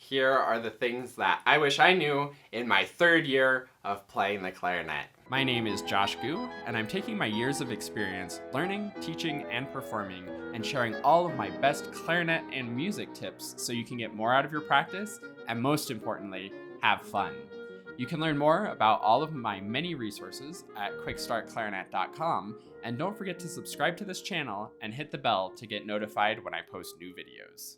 Here are the things that I wish I knew in my third year of playing the clarinet. My name is Josh Gu, and I'm taking my years of experience learning, teaching, and performing, and sharing all of my best clarinet and music tips so you can get more out of your practice, and most importantly, have fun. You can learn more about all of my many resources at QuickStartClarinet.com, and don't forget to subscribe to this channel and hit the bell to get notified when I post new videos.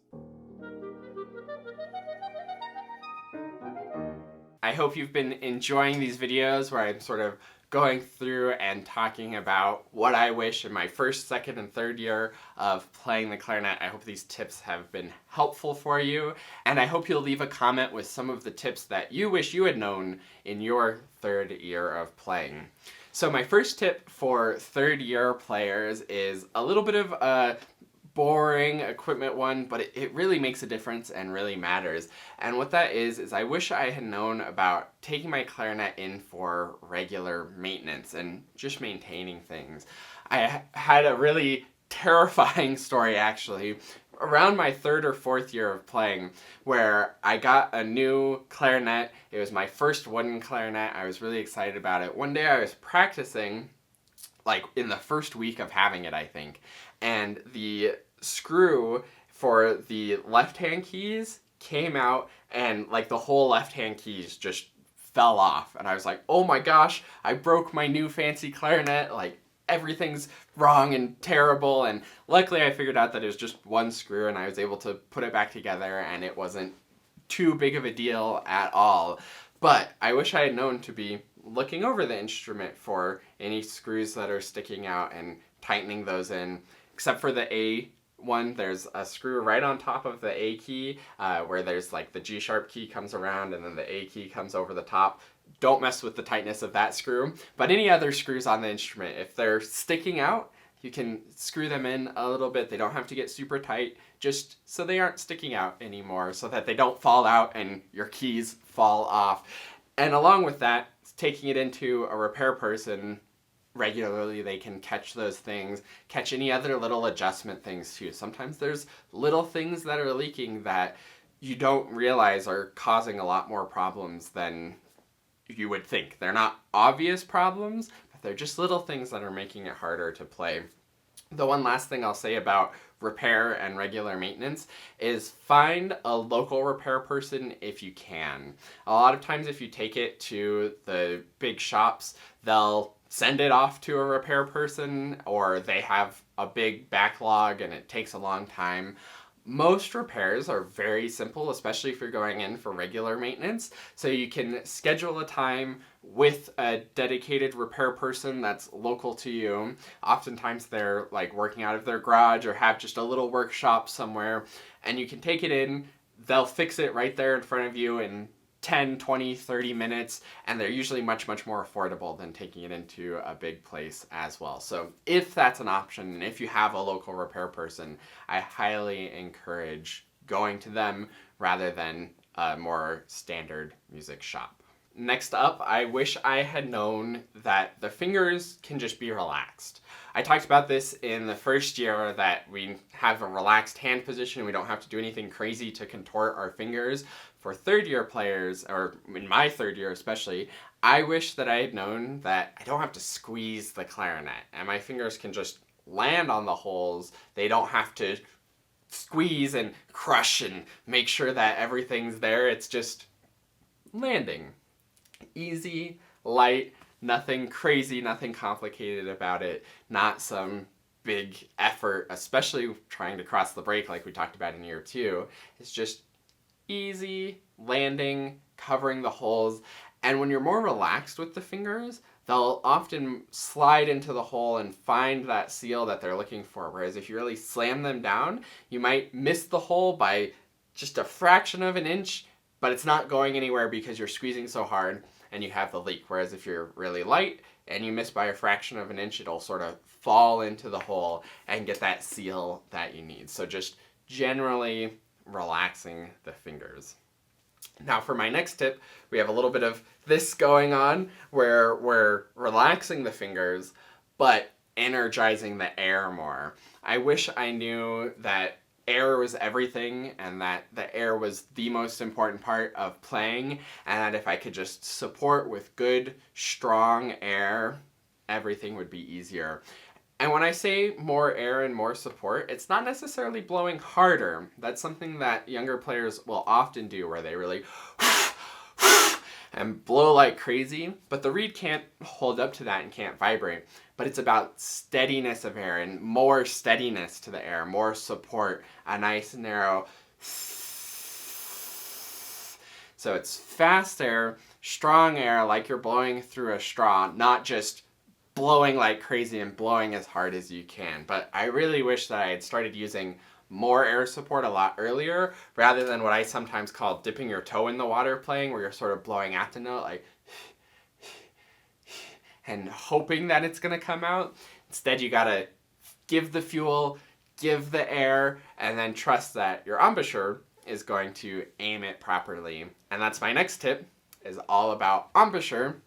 I hope you've been enjoying these videos where I'm sort of going through and talking about what I wish in my first, second, and third year of playing the clarinet. I hope these tips have been helpful for you, and I hope you'll leave a comment with some of the tips that you wish you had known in your third year of playing. So my first tip for third year players is a little bit of a boring equipment one, but it really makes a difference and really matters. And what that is I wish I had known about taking my clarinet in for regular maintenance and just maintaining things. I had a really terrifying story actually around my third or fourth year of playing where I got a new clarinet. It was my first wooden clarinet. I was really excited about it. One day I was practicing, like in the first week of having it, I think, and the screw for the left-hand keys came out and like the whole left-hand keys just fell off, and I was like, oh my gosh, I broke my new fancy clarinet, like everything's wrong and terrible. And luckily I figured out that it was just one screw and I was able to put it back together and it wasn't too big of a deal at all. But I wish I had known to be looking over the instrument for any screws that are sticking out and tightening those in. Except for the A one, there's a screw right on top of the A key where there's like the G sharp key comes around and then the A key comes over the top. Don't mess with the tightness of that screw. But any other screws on the instrument, if they're sticking out, you can screw them in a little bit. They don't have to get super tight, just so they aren't sticking out anymore, so that they don't fall out and your keys fall off. And along with that, taking it into a repair person regularly, they can catch those things, catch any other little adjustment things too. Sometimes there's little things that are leaking that you don't realize are causing a lot more problems than you would think. They're not obvious problems, but they're just little things that are making it harder to play. The one last thing I'll say about repair and regular maintenance is find a local repair person if you can. A lot of times if you take it to the big shops, they'll send it off to a repair person, or they have a big backlog and it takes a long time. Most repairs are very simple, especially if you're going in for regular maintenance. So you can schedule a time with a dedicated repair person that's local to you. Oftentimes they're like working out of their garage or have just a little workshop somewhere, and you can take it in. They'll fix it right there in front of you in 10, 20, 30 minutes, and they're usually much more affordable than taking it into a big place as well. So if that's an option, and if you have a local repair person, I highly encourage going to them rather than a more standard music shop. Next up, I wish I had known that the fingers can just be relaxed. I talked about this in the first year, that we have a relaxed hand position. We don't have to do anything crazy to contort our fingers. For third year players, or in my third year especially, I wish that I had known that I don't have to squeeze the clarinet and my fingers can just land on the holes. They don't have to squeeze and crush and make sure that everything's there. It's just landing. Easy, light, nothing crazy, nothing complicated about it, not some big effort, especially trying to cross the break like we talked about in year 2. It's just easy landing, covering the holes, and when you're more relaxed with the fingers, they'll often slide into the hole and find that seal that they're looking for, whereas if you really slam them down, you might miss the hole by just a fraction of an inch, but it's not going anywhere because you're squeezing so hard and you have the leak. Whereas if you're really light and you miss by a fraction of an inch, it'll sort of fall into the hole and get that seal that you need. So just generally relaxing the fingers. Now for my next tip, we have a little bit of this going on where we're relaxing the fingers, but energizing the air more. I wish I knew that air was everything, and that the air was the most important part of playing, and that if I could just support with good, strong air, everything would be easier. And when I say more air and more support, it's not necessarily blowing harder. That's something that younger players will often do, where they really and blow like crazy, but the reed can't hold up to that and can't vibrate. But it's about steadiness of air and more steadiness to the air, more support, a nice narrow. So it's fast air, strong air, like you're blowing through a straw, not just blowing like crazy and blowing as hard as you can. But I really wish that I had started using more air support a lot earlier, rather than what I sometimes call dipping your toe in the water playing, where you're sort of blowing at the note, like, and hoping that it's gonna come out. Instead, you gotta give the fuel, give the air, and then trust that your embouchure is going to aim it properly. And that's my next tip, is all about embouchure,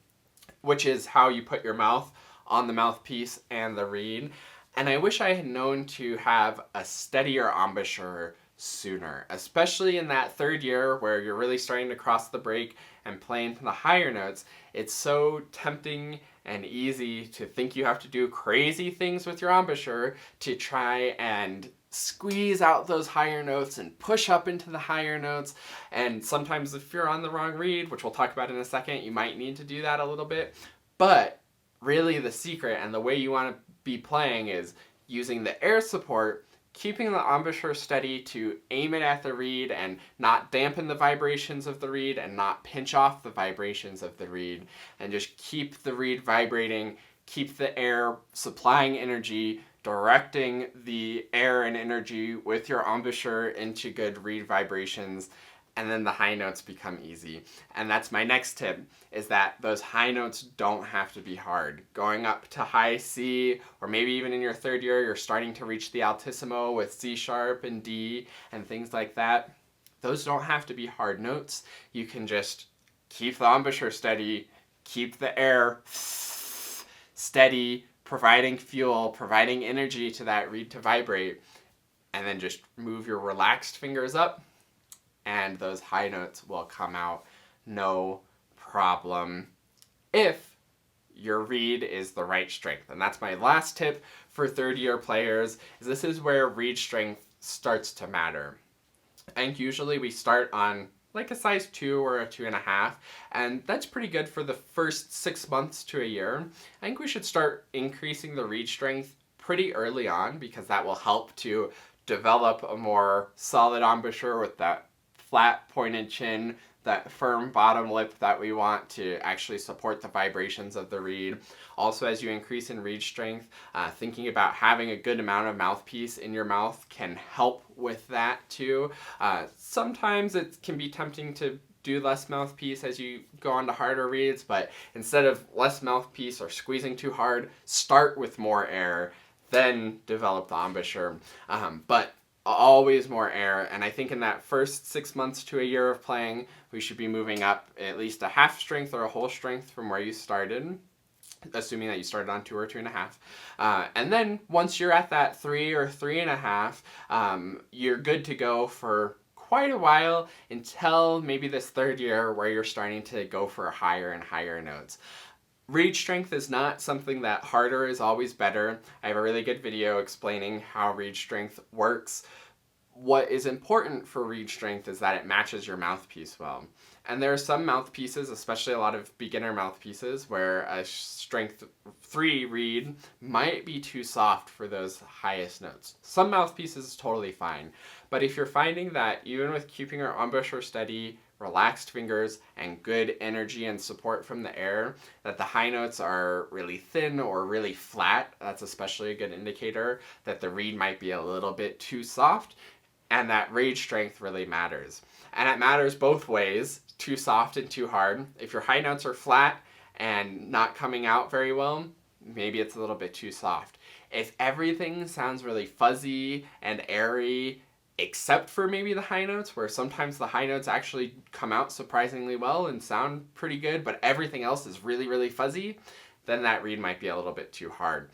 which is how you put your mouth on the mouthpiece and the reed. And I wish I had known to have a steadier embouchure sooner, especially in that third year where you're really starting to cross the break and play into the higher notes. It's so tempting and easy to think you have to do crazy things with your embouchure to try and squeeze out those higher notes and push up into the higher notes. And sometimes if you're on the wrong reed, which we'll talk about in a second, you might need to do that a little bit. But really the secret and the way you want to be playing is using the air support, keeping the embouchure steady to aim it at the reed and not dampen the vibrations of the reed and not pinch off the vibrations of the reed, and just keep the reed vibrating, keep the air supplying energy, directing the air and energy with your embouchure into good reed vibrations, and then the high notes become easy. And that's my next tip, is that those high notes don't have to be hard. Going up to high C, or maybe even in your third year, you're starting to reach the altissimo with C sharp and D and things like that. Those don't have to be hard notes. You can just keep the embouchure steady, keep the air steady, providing fuel, providing energy to that reed to vibrate, and then just move your relaxed fingers up, and those high notes will come out no problem if your reed is the right strength. And that's my last tip for third year players, is this is where reed strength starts to matter. And usually we start on like a size 2 or a 2.5, and that's pretty good for the first 6 months to a year. I think we should start increasing the reed strength pretty early on, because that will help to develop a more solid embouchure with that flat pointed chin, that firm bottom lip that we want to actually support the vibrations of the reed. Also, as you increase in reed strength, thinking about having a good amount of mouthpiece in your mouth can help with that too. Sometimes it can be tempting to do less mouthpiece as you go on to harder reeds, but instead of less mouthpiece or squeezing too hard, start with more air, then develop the embouchure. But always more air, and I think in that first 6 months to a year of playing, we should be moving up at least a half strength or a whole strength from where you started, assuming that you started on 2 or 2.5. And then once you're at that 3 or 3.5, you're good to go for quite a while, until maybe this third year where you're starting to go for higher and higher notes. Reed strength is not something that harder is always better. I have a really good video explaining how reed strength works. What is important for reed strength is that it matches your mouthpiece well. And there are some mouthpieces, especially a lot of beginner mouthpieces, where a strength 3 reed might be too soft for those highest notes. Some mouthpieces is totally fine. But if you're finding that even with keeping your embouchure steady, relaxed fingers, and good energy and support from the air, that the high notes are really thin or really flat, that's especially a good indicator that the reed might be a little bit too soft, and that reed strength really matters. And it matters both ways, too soft and too hard. If your high notes are flat and not coming out very well, maybe it's a little bit too soft. If everything sounds really fuzzy and airy, except for maybe the high notes, where sometimes the high notes actually come out surprisingly well and sound pretty good, but everything else is really, really fuzzy, then that reed might be a little bit too hard.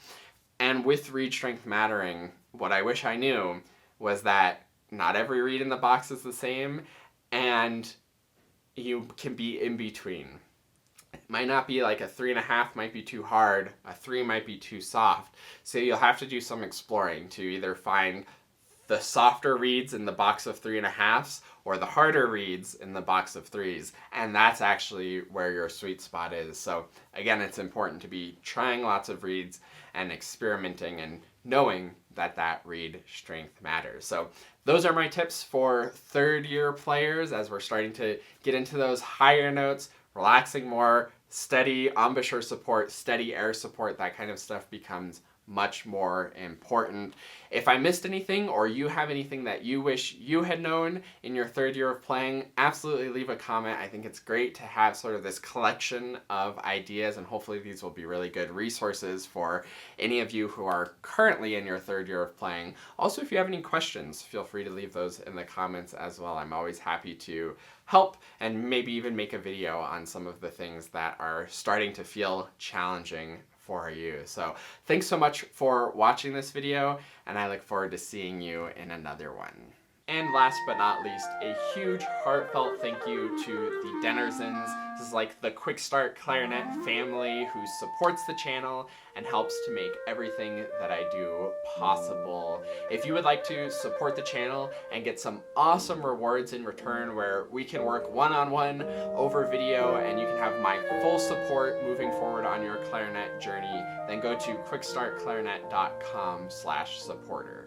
And with reed strength mattering, what I wish I knew was that not every reed in the box is the same, and you can be in between. It might not be like a 3.5 might be too hard, a 3 might be too soft. So you'll have to do some exploring to either find the softer reeds in the box of 3.5s or the harder reeds in the box of 3s. And that's actually where your sweet spot is. So again, it's important to be trying lots of reeds and experimenting and knowing that that reed strength matters. So those are my tips for third-year players as we're starting to get into those higher notes, relaxing more, steady embouchure support, steady air support, that kind of stuff becomes much more important. If I missed anything or you have anything that you wish you had known in your third year of playing, absolutely leave a comment. I think it's great to have sort of this collection of ideas, and hopefully these will be really good resources for any of you who are currently in your third year of playing. Also, if you have any questions, feel free to leave those in the comments as well. I'm always happy to help and maybe even make a video on some of the things that are starting to feel challenging for you. So thanks so much for watching this video, and I look forward to seeing you in another one. And last but not least, a huge heartfelt thank you to the Dennersons. This is like the QuickStart Clarinet family who supports the channel and helps to make everything that I do possible. If you would like to support the channel and get some awesome rewards in return where we can work one-on-one over video and you can have my full support moving forward on your clarinet journey, then go to quickstartclarinet.com/supporter.